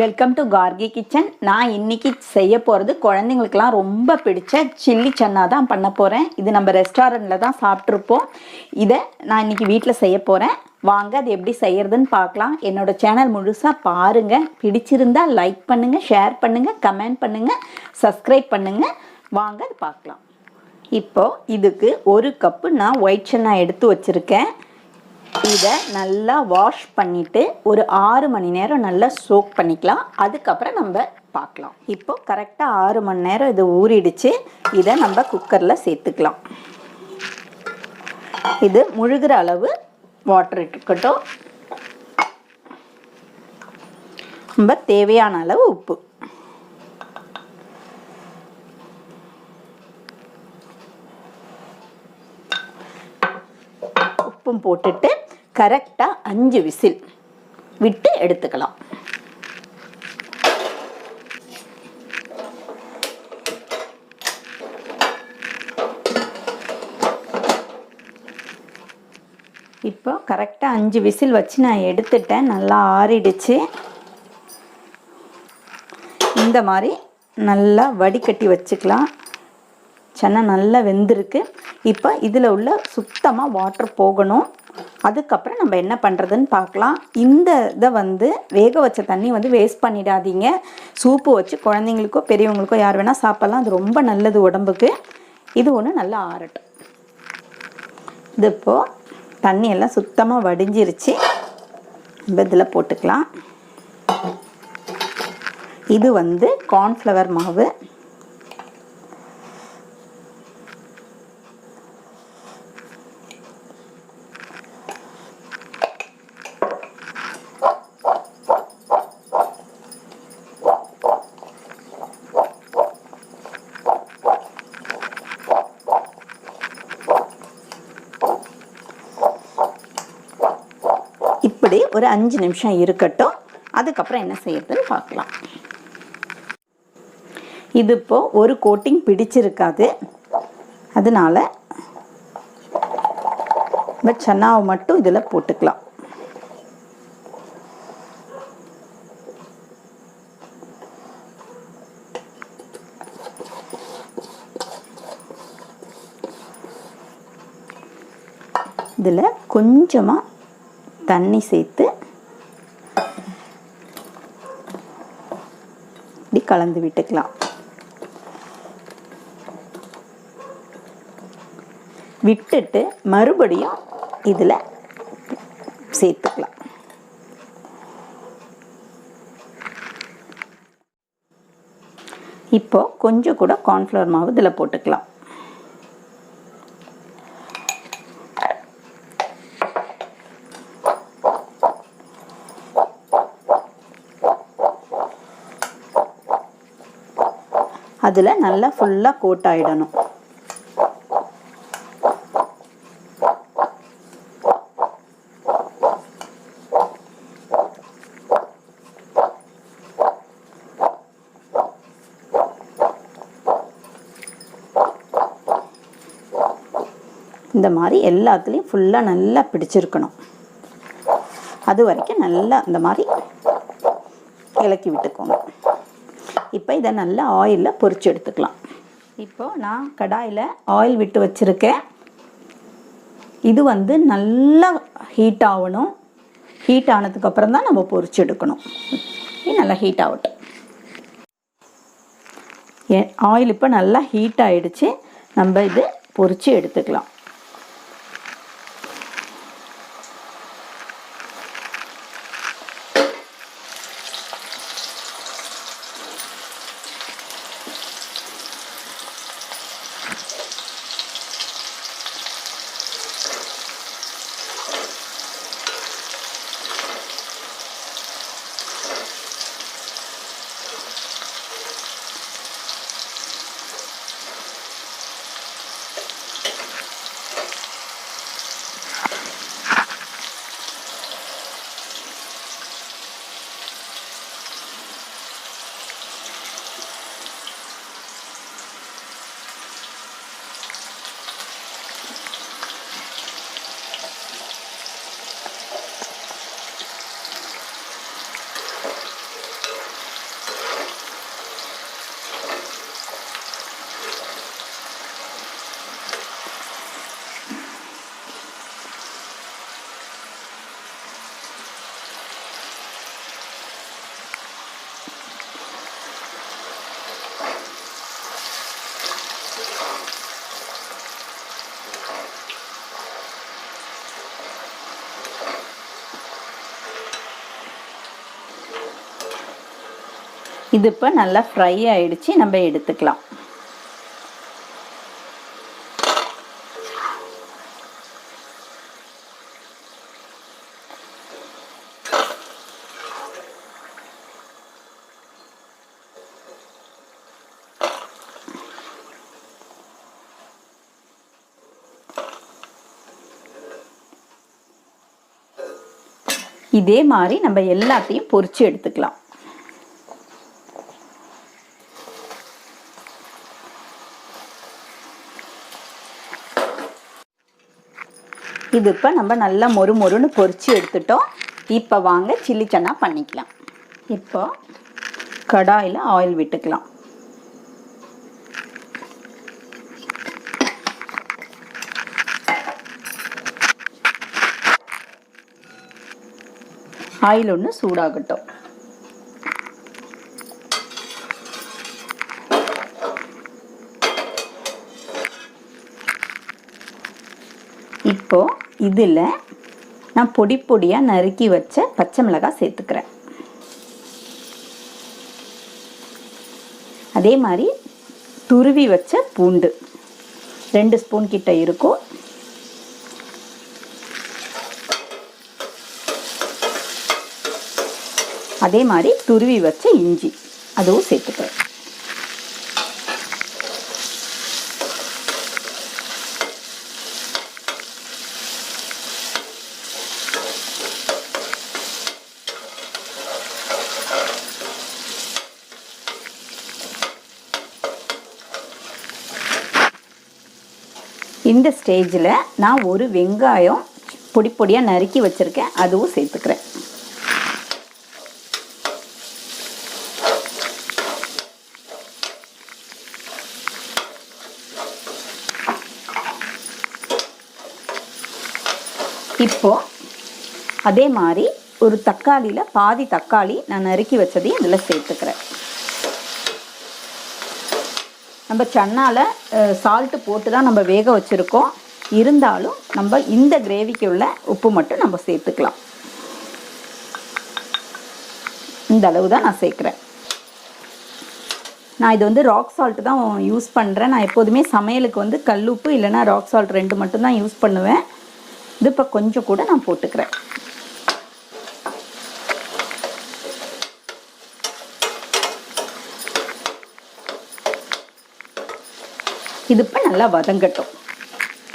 Welcome to Gargi kitchen. நான் இன்னைக்கு செய்ய போகிறது குழந்தைங்களுக்கெல்லாம் ரொம்ப பிடிச்ச சில்லி சன்னா தான் பண்ண போகிறேன். இது நம்ம ரெஸ்டாரண்ட்டில் தான் சாப்பிட்ருப்போம். இதை நான் இன்னைக்கு வீட்டில் செய்ய போகிறேன். வாங்க அது எப்படி செய்யறதுன்னு பார்க்கலாம். என்னோட சேனல் முழுசாக பாருங்கள். பிடிச்சிருந்தா லைக் பண்ணுங்கள், ஷேர் பண்ணுங்கள், கமெண்ட் பண்ணுங்கள், சப்ஸ்கிரைப் பண்ணுங்கள். வாங்க அது பார்க்கலாம். இப்போது இதுக்கு 1 கப்பு நான் ஒயிட் சன்னா எடுத்து வச்சுருக்கேன். இதை நல்லா வாஷ் பண்ணிவிட்டு ஒரு 6 மணி நேரம் நல்லா சோக் பண்ணிக்கலாம். அதுக்கப்புறம் நம்ம பார்க்கலாம். இப்போ கரெக்டாக 6 மணி நேரம் இது ஊறிடுச்சு. இதை நம்ம குக்கரில் சேர்த்துக்கலாம். இது முழுகிற அளவு வாட்டர் இருக்கட்டும். நம்ம தேவையான அளவு உப்பு, உப்பும் போட்டுட்டு கரெக்டாக 5 விசில் விட்டு எடுத்துக்கலாம். இப்போ கரெக்டாக 5 விசில் வச்சு நான் எடுத்துட்டேன். நல்லா ஆறிடுச்சு. இந்த மாதிரி நல்லா வடிகட்டி வச்சுக்கலாம். சன்னா நல்லா வெந்திருக்கு. இப்போ இதில் உள்ள சுத்தமாக வாட்டர் போகணும். அதுக்கப்புறம் நம்ம என்ன பண்ணுறதுன்னு பார்க்கலாம். இந்த இதை வேக வச்ச தண்ணி வேஸ்ட் பண்ணிடாதீங்க. சூப்பு வச்சு குழந்தைங்களுக்கோ பெரியவங்களுக்கோ யார் வேணால் சாப்பிட்லாம். அது ரொம்ப நல்லது உடம்புக்கு. இது ஒன்று நல்லா ஆறட்டும். இது இப்போது தண்ணியெல்லாம் சுத்தமாக வடிஞ்சிருச்சு. நம்ம இதில் போட்டுக்கலாம். இது கார்ன்ஃப்ளவர் மாவு. இப்படி ஒரு 5 நிமிஷம் இருக்கட்டும். அதுக்கப்புறம் என்ன செய்யறதுன்னு பார்க்கலாம். இது இப்போ ஒரு கோட்டிங் பிடிச்சிருக்காது. அதனால சன்னாவை மட்டும் இதில் போட்டுக்கலாம். இதில் கொஞ்சமாக தண்ணி சேர்த்து இப்படி கலந்து விட்டுக்கலாம். விட்டுட்டு மறுபடியும் இதில் சேர்த்துக்கலாம். இப்போ கொஞ்சம் கூட கார்ன்ஃப்ளவர் மாவு இதில் போட்டுக்கலாம். அதில் நல்லா ஃபுல்லாக கோட் ஆகிடணும். இந்த மாதிரி எல்லாத்துலேயும் ஃபுல்லாக நல்லா பிடிச்சிருக்கணும். அது வரைக்கும் நல்லா இந்த மாதிரி இலக்கி விட்டுக்கோங்க. இப்போ இதை நல்லா ஆயிலில் பொரிச்சு எடுத்துக்கலாம். இப்போது நான் கடாயில் ஆயில் விட்டு வச்சுருக்கேன். இது நல்லா ஹீட் ஆகணும். ஹீட் ஆனதுக்கப்புறம் தான் நம்ம பொரிச்சு எடுக்கணும். இது நல்லா ஹீட் ஆகட்டும். ஆயில் இப்போ நல்லா ஹீட் ஆகிடுச்சு. நம்ம இது பொரிச்சு எடுத்துக்கலாம். இது இப்போ நல்லா ஃப்ரை ஆயிடுச்சு, நம்ம எடுத்துக்கலாம். இதே மாதிரி நம்ம எல்லாத்தையும் பொரிச்சு எடுத்துக்கலாம். இது இப்போ நம்ம நல்லா மொறு மொறுன்னு பொரிச்சு எடுத்துட்டோம். இப்போ வாங்க சில்லி சன்னா பண்ணிக்கலாம். இப்போ கடாயில் ஆயில் விட்டுக்கலாம். ஆயில் ஒன்று சூடாகட்டும். இப்போ இதில் நான் பொடி பொடியாக நறுக்கி வச்ச பச்சை மிளகாய் சேர்த்துக்கிறேன். அதே மாதிரி துருவி வச்ச பூண்டு 2 ஸ்பூன் கிட்ட இருக்கும். அதே மாதிரி துருவி வச்ச இஞ்சி அதுவும் சேர்த்துக்கிறேன். இந்த ஸ்டேஜில் நான் ஒரு வெங்காயம் பொடி பொடியாக நறுக்கி வச்சுருக்கேன், அதுவும் சேர்த்துக்கிறேன். இப்போ அதே மாதிரி ஒரு தக்காளியில் பாதி தக்காளி நான் நறுக்கி வச்சதையும் இதில் சேர்த்துக்கிறேன். நம்ம சன்னாவில் சால்ட்டு போட்டு தான் நம்ம வேக வச்சுருக்கோம். இருந்தாலும் நம்ம இந்த கிரேவிக்கு உள்ள உப்பு மட்டும் நம்ம சேர்த்துக்கலாம். இந்த அளவு தான் நான் சேர்க்குறேன். நான் இது வந்து ராக் சால்ட்டு தான் யூஸ் பண்ணுறேன். நான் எப்போதுமே சமையலுக்கு வந்து கல்லுப்பு இல்லைன்னா ராக் சால்ட் 2 மட்டும் தான் யூஸ் பண்ணுவேன். இது இப்போ கொஞ்சம் கூட நான் போட்டுக்கிறேன். இது இப்போ நல்லா வதங்கட்டும்.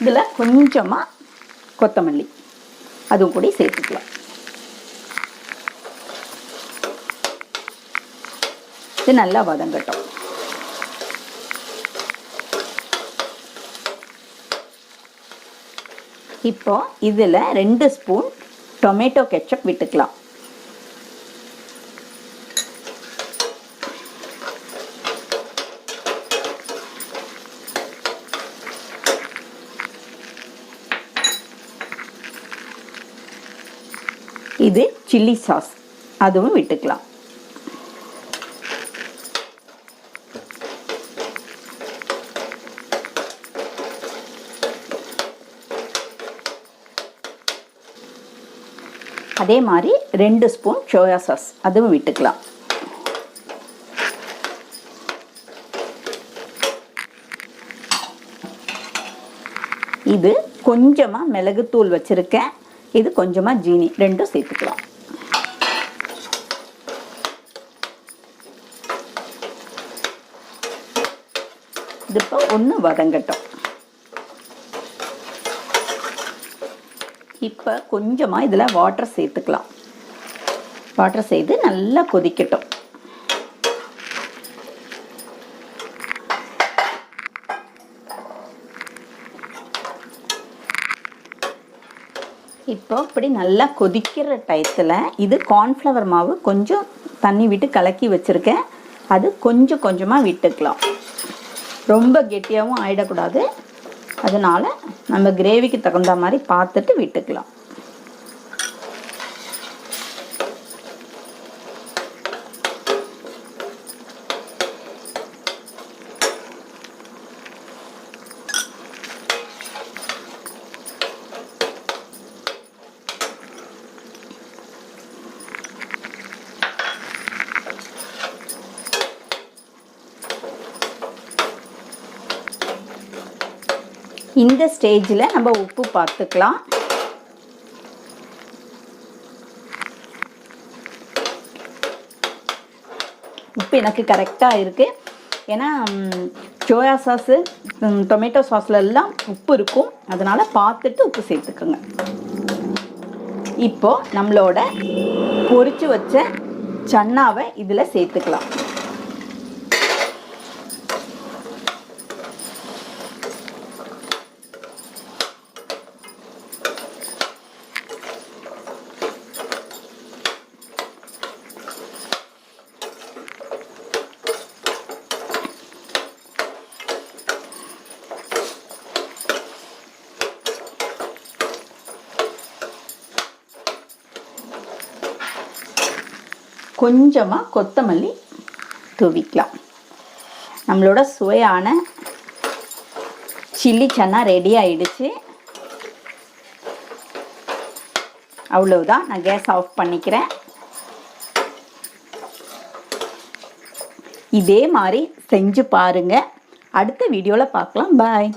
இதில் கொஞ்சமாக கொத்தமல்லி அதுவும் கூட சேர்த்துக்கலாம். இது நல்லா வதங்கட்டும். இப்போ இதில் 2 ஸ்பூன் டொமேட்டோ கெச்சப் விட்டுக்கலாம். இது சில்லி சாஸ் அதுவும் விட்டுக்கலாம். அதே மாதிரி 2 ஸ்பூன் சோயா சாஸ் அதுவும் விட்டுக்கலாம். இது கொஞ்சமாக மிளகுத்தூள் வச்சுருக்கேன். இது கொஞ்சமாக ஜீனி 2 சேர்த்துக்கலாம். இது இப்போ ஒன்று வதங்கட்டும். இப்போ கொஞ்சமாக இதில் வாட்டர் சேர்த்துக்கலாம். வாட்டர் சேர்த்து நல்லா கொதிக்கட்டும். இப்போ இப்படி நல்லா கொதிக்கிற டயத்தில் இது கார்ன்ஃப்ளவர் மாவு கொஞ்சம் தண்ணி விட்டு கலக்கி வச்சுருக்கேன். அது கொஞ்சம் கொஞ்சமாக விட்டுக்கலாம். ரொம்ப கெட்டியாகவும் ஆகிடக்கூடாது. அதனால் நம்ம கிரேவிக்கு தகுந்த மாதிரி பார்த்துட்டு விட்டுக்கலாம். இந்த ஸ்டேஜில் நம்ம உப்பு பார்த்துக்கலாம். உப்பு எனக்கு கரெக்டாக இருக்குது. ஏன்னா சோயா சாஸு டொமேட்டோ சாஸில் எல்லாம் உப்பு இருக்கும், அதனால் பார்த்துட்டு உப்பு சேர்த்துக்குங்க. இப்போது நம்மளோட பொரிச்சு வச்ச சன்னாவை இதில் சேர்த்துக்கலாம். கொஞ்சமாக கொத்தமல்லி தூவிக்கலாம். நம்மளோட சுவையான சில்லி சன்னா ரெடி ஆயிடுச்சு. அவ்வளவுதான், நான் கேஸ் ஆஃப் பண்ணிக்கிறேன். இதே மாதிரி செஞ்சு பாருங்க. அடுத்த வீடியோவில் பார்க்கலாம். பாய்.